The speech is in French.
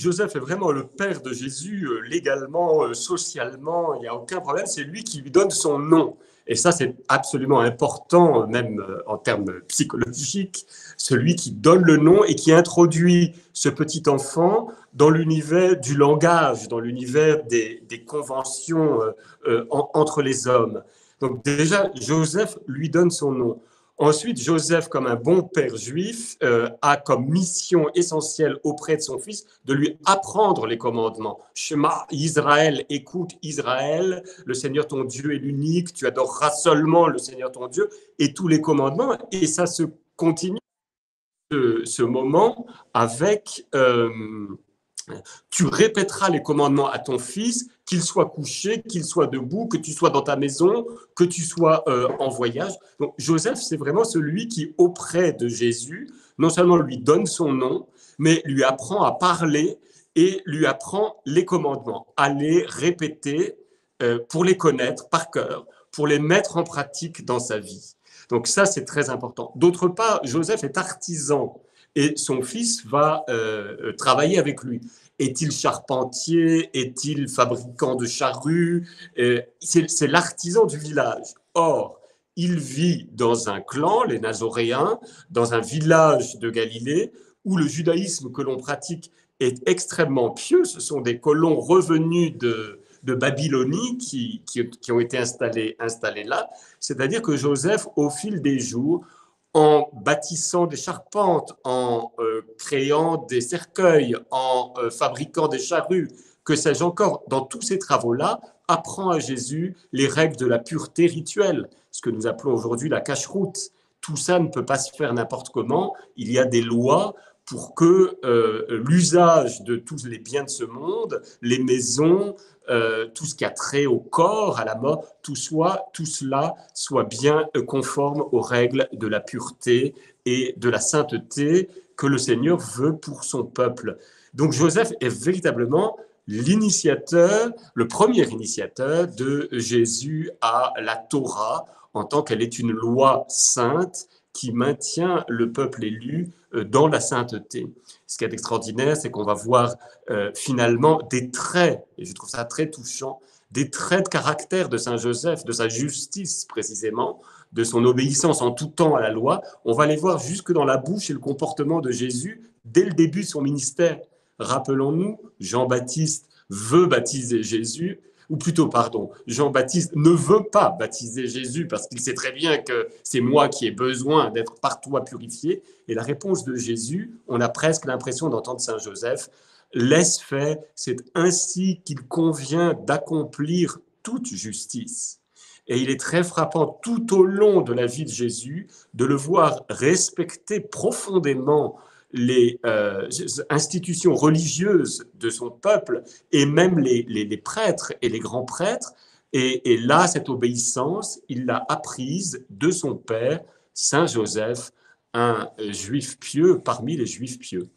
Joseph est vraiment le père de Jésus, légalement, socialement, il n'y a aucun problème, c'est lui qui lui donne son nom. Et ça, c'est absolument important, même en termes psychologiques, celui qui donne le nom et qui introduit ce petit enfant dans l'univers du langage, dans l'univers des conventions entre les hommes. Donc déjà, Joseph lui donne son nom. Ensuite, Joseph, comme un bon père juif, a comme mission essentielle auprès de son fils de lui apprendre les commandements. Shema Israël, écoute Israël, le Seigneur ton Dieu est l'unique, tu adoreras seulement le Seigneur ton Dieu, et tous les commandements. Et ça se continue, ce moment, avec... tu répéteras les commandements à ton fils, qu'il soit couché, qu'il soit debout, que tu sois dans ta maison, que tu sois en voyage. Donc Joseph, c'est vraiment celui qui, auprès de Jésus, non seulement lui donne son nom, mais lui apprend à parler et lui apprend les commandements, à les répéter pour les connaître par cœur, pour les mettre en pratique dans sa vie. Donc ça, c'est très important. D'autre part, Joseph est artisan et son fils va travailler avec lui. Est-il charpentier? Est-il fabricant de charrues? C'est l'artisan du village. Or, il vit dans un clan, les Nazoréens, dans un village de Galilée, où le judaïsme que l'on pratique est extrêmement pieux. Ce sont des colons revenus de Babylonie qui ont été installés là. C'est-à-dire que Joseph, au fil des jours, en bâtissant des charpentes, en créant des cercueils, en fabriquant des charrues, que sais-je encore, dans tous ces travaux-là, apprend à Jésus les règles de la pureté rituelle, ce que nous appelons aujourd'hui la cacheroute. Tout ça ne peut pas se faire n'importe comment. Il y a des lois pour que l'usage de tous les biens de ce monde, les maisons, tout ce qui a trait au corps, à la mort, tout cela soit bien conforme aux règles de la pureté et de la sainteté que le Seigneur veut pour son peuple. Donc Joseph est véritablement l'initiateur, le premier initiateur de Jésus à la Torah, en tant qu'elle est une loi sainte qui maintient le peuple élu dans la sainteté. Ce qui est extraordinaire, c'est qu'on va voir finalement des traits, et je trouve ça très touchant, des traits de caractère de Saint Joseph, de sa justice précisément, de son obéissance en tout temps à la loi. On va les voir jusque dans la bouche et le comportement de Jésus dès le début de son ministère. Rappelons-nous, Jean-Baptiste veut baptiser Jésus, ou plutôt, pardon, Jean-Baptiste ne veut pas baptiser Jésus parce qu'il sait très bien que c'est moi qui ai besoin d'être par toi purifié. Et la réponse de Jésus, on a presque l'impression d'entendre Saint Joseph, laisse faire, c'est ainsi qu'il convient d'accomplir toute justice. Et il est très frappant tout au long de la vie de Jésus de le voir respecter profondément les institutions religieuses de son peuple et même les prêtres et les grands prêtres. Et là, cette obéissance, il l'a apprise de son père, Saint Joseph, un juif pieux parmi les juifs pieux.